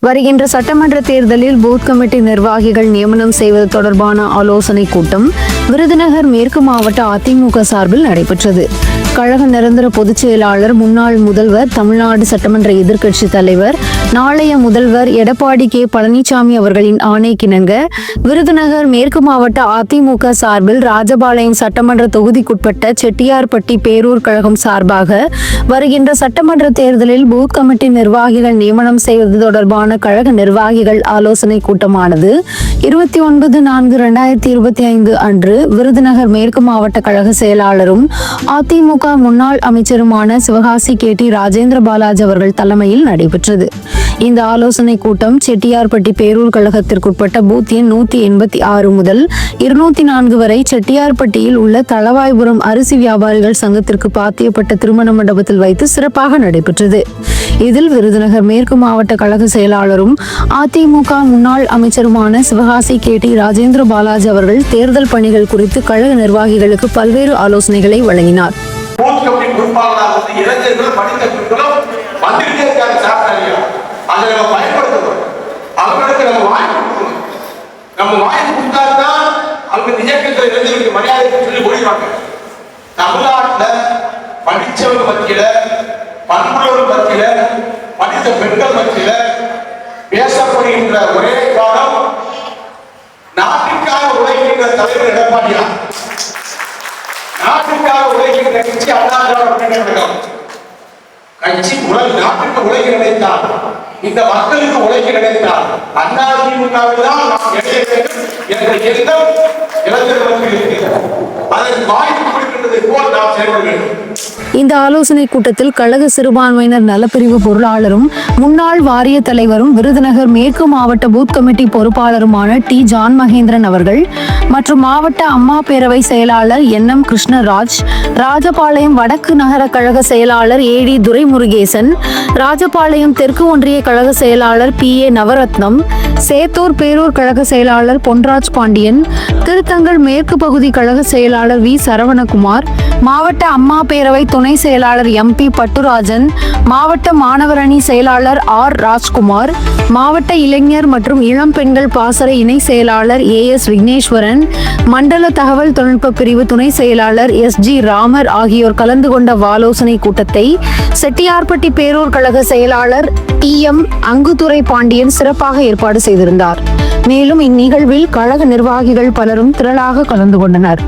வருகின்ற சட்டமன்ற தேர்தலில் பூத் கமிட்டி நிர்வாகிகள் நியமனம் செய்வது தொடர்பான ஆலோசனை கூட்டம் விருதுநகர் மேற்கு மாவட்ட அதிமுக சார்பில் நடைபெற்றது. கழக நிரந்தர பொதுச் செயலாளர், முன்னாள் முதல்வர், தமிழ்நாடு சட்டமன்ற எதிர்க்கட்சி தலைவர், நாளைய முதல்வர் எடப்பாடி கே. பழனிசாமி அவர்களின் ஆணைக்கிணங்க விருதுநகர் மேற்கு மாவட்ட அதிமுக சார்பில் ராஜபாளையம் சட்டமன்ற தொகுதிக்குட்பட்ட செட்டியார்பட்டி பேரூர் கழகம் சார்பாக வருகின்ற சட்டமன்ற தேர்தலில் பூத் கமிட்டி நிர்வாகிகள் நியமனம் செய்வது தொடர்பான கழக நிர்வாகிகள் ஆலோசனை கூட்டமானது 29/4/2025 அன்று விருதுநகர் மேற்கு மாவட்ட கழக செயலாளரும் அதிமுக முன்னாள் அமைச்சருமான சிவகாசி கே.டி. ராஜேந்திர பாலாஜி அவர்கள் தலைமையில் நடைபெற்றது. இந்த ஆலோசனை கூட்டம் செட்டியார்பட்டி பேரூர் கழகத்திற்குட்பட்ட பூத் எண் 186 முதல் 204 வரை செட்டியார்பட்டியில் உள்ள தளவாய்புரம் அரிசி வியாபாரிகள் சங்கத்திற்கு பாத்தியப்பட்ட திருமண மண்டபத்தில் வைத்து சிறப்பாக நடைபெற்றது. இதில் விருதுநகர் மேற்கு மாவட்ட கழக செயலாளரும் அதிமுக முன்னாள் அமைச்சருமான சிவகாசி கே.டி. ராஜேந்திர பாலாஜி அவர்கள் தேர்தல் பணிகள் குறித்து கழக நிர்வாகிகளுக்கு பல்வேறு ஆலோசனைகளை வழங்கினார். படிச்சவங்க மத்தியில, பண்புள்ளவர் மத்தியில, படித்த பெண்கள் மத்தியில பேசப்படுகின்ற ஒரே காலம் நாட்டுக்காக உழைக்கின்ற தலைவர் எடப்பாடியார். நாட்டுக்காக உழைக்கின்ற கட்சி அண்ணா திராவிட முன்னேற்ற கழகம். கட்சி நாட்டுக்கு உழைக்க நினைத்தார், இந்த மக்களுக்கு உழைக்க நினைத்தார், அதிமுகவில் தான் நாம் இணைய வேண்டும் என்ற எண்ணம் இளைஞர்களுக்கு இருக்கிறது. அதற்கு வாய்ப்பு கொடுக்கின்றதை போல் நாம் செயல்பட வேண்டும். இந்த ஆலோசனை கூட்டத்தில் கழக சிறுபான்மையினர் நலப்பிரிவு பொருளாளரும் முன்னாள் வாரிய தலைவரும் விருதுநகர் மேற்கு மாவட்ட பூத் கமிட்டி பொறுப்பாளருமான டி. ஜான் மகேந்திரன் அவர்கள் மற்றும் மாவட்ட அம்மா பேரவை செயலாளர் என்.எம். கிருஷ்ணராஜ், ராஜபாளையம் வடக்கு நகர கழக செயலாளர் ஏ.டி. துரைமுருகேசன், ராஜபாளையம் தெற்கு ஒன்றிய கழக செயலாளர் பி.ஏ. நவரத்னம், சேத்தூர் பேரூர் கழக செயலாளர் பொன்ராஜ் பாண்டியன், திருத்தங்கல் மேற்கு பகுதி கழக செயலாளர் வி. சரவணகுமார், மாவட்ட அம்மா பேரவை துணை செயலாளர் எம்.பி. பட்டுராஜன், மாவட்ட மாணவர் அணி செயலாளர் ஆர். ராஜ்குமார், மாவட்ட இளைஞர் மற்றும் இளம் பெண்கள் பாசறை இணை செயலாளர் ஏ.எஸ். விக்னேஸ்வரன், மண்டல தகவல் தொழில்நுட்ப பிரிவு துணை செயலாளர் எஸ்.ஜி. ராமர் ஆகியோர் கலந்து கொண்ட ஆலோசனை கூட்டத்தை செட்டியார்பட்டி பேரூர் கழக செயலாளர் டி.எம். அங்குதுரை பாண்டியன் சிறப்பாக ஏற்பாடு செய்திருந்தார். மேலும் இந்நிகழ்வில் கழக நிர்வாகிகள் பலரும் திரளாக கலந்து கொண்டனர்.